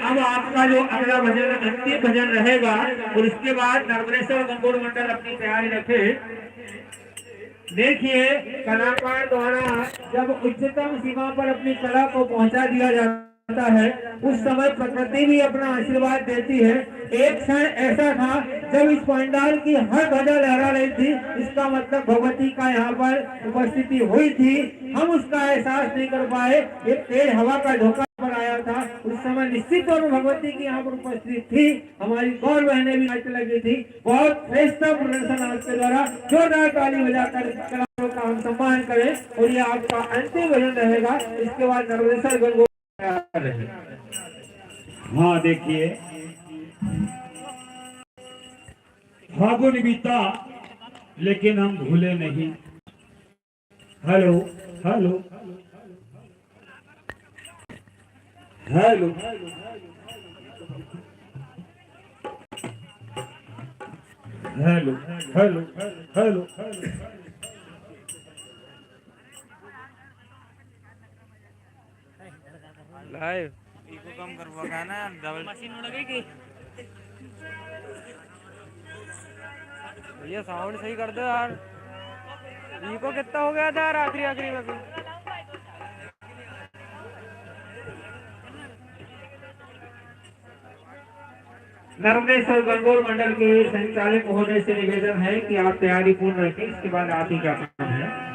अब आपका जो अगला भजन अंतिम भजन रहेगा और इसके बाद नर्मदेश्वर गंगोर मंडल अपनी तैयारी रखे। देखिए, कलाकार द्वारा जब उच्चतम सीमा पर अपनी कला को पहुंचा दिया जाता है, उस समय प्रकृति भी अपना आशीर्वाद देती है। एक क्षण ऐसा था जब इस पंडाल की हर ध्वजा लहरा रही थी, इसका मतलब भगवती का यहाँ पर उपस्थिति हुई थी। हम उसका एहसास नहीं कर पाए। एक तेज हवा का झोंका पर आया था, उस समय निश्चित तौर पर भगवती की यहाँ पर उपस्थित थी। हमारी गौर बहनें भी नाचने लगी थी। बहुत श्रेष्ठ प्रदर्शन आपके द्वारा, जोरदार ताली बजाकर कलाकारों का हम सम्मान करें। और ये आपका अंतिम भजन रहेगा, इसके बाद नर्मदेश्वर गंगोर। हाँ, देखिए, फागुन बीता लेकिन हम भूले नहीं। Hello hello hello hello hello hello live echo कम करवा ना, डबल मशीन उड़ गई की भैया साउंड सही कर दो यार। इको कितना हो गया था यार आखिरी आखिरी में भी। नर्मदेश्वर गंगोर मंडल के संचालक महोदय से निवेदन है कि आप तैयारी पूर्ण रखें, इसके बाद आप ही का काम है।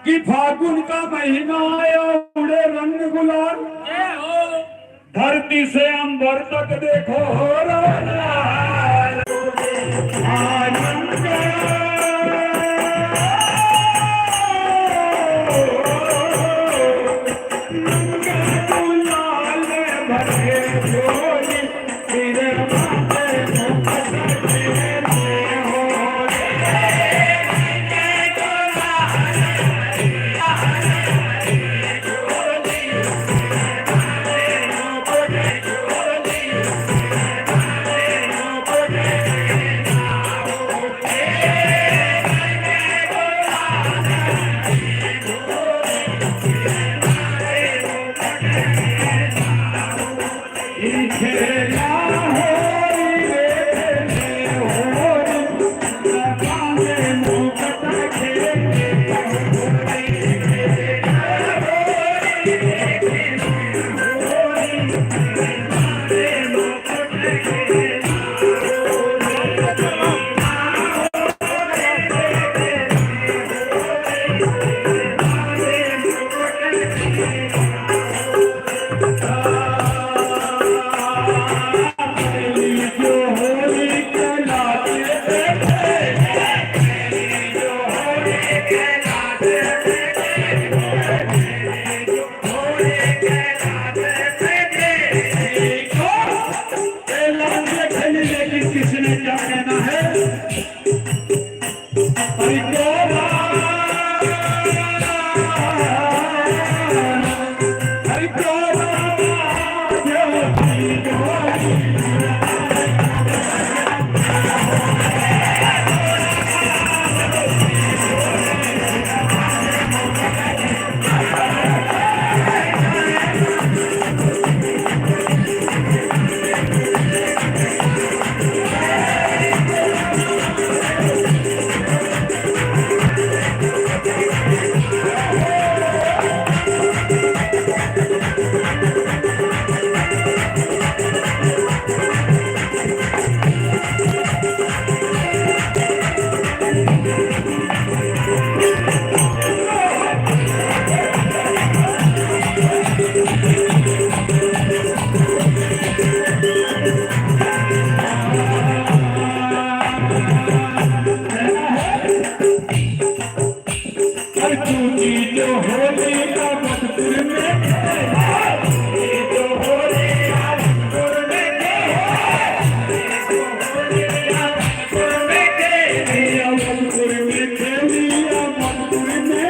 कि फागुन का महीना आया, उड़े रंग गुलाल, धरती से अंबर तक देखो हो रहा। जो होली का मधुपुर में जो होली का मधुपुर में मधुपुर में खेलिया मधुपुर में खेलिया मधुपुर में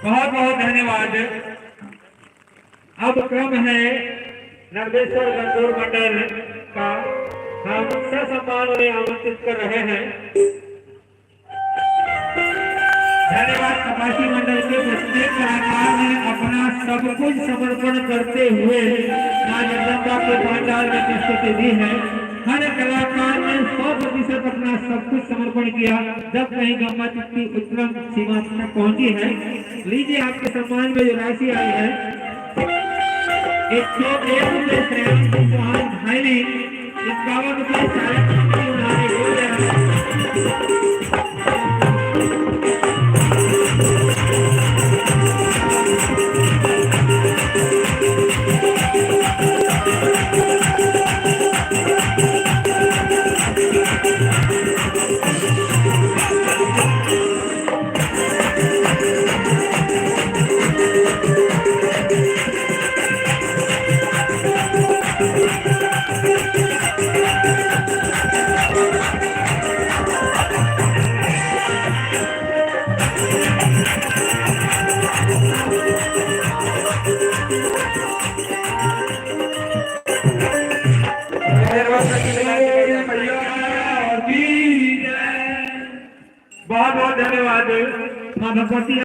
बहुत बहुत धन्यवाद। अब क्रम है नरदेश्वर गंगोर मंडल का, हम ससम्मान उन्हें आमंत्रित कर रहे हैं। धन्यवाद। कपासी मंडल के प्रत्येक कलाकार ने अपना सब कुछ समर्पण करते हुए मां जगदम्बा के पंडाल में प्रस्तुति दी है। हर कलाकार ने 100% अपना सब कुछ समर्पण किया जब कहीं गम्मा की उत्तम सीमा तक पहुंची है। लीजिए आपके सम्मान में जो राशि आई है 101 रुपये चौहान भाई ने 51 सारे उन्होंने हो गया। बहुत बहुत धन्यवाद माँ भगवती।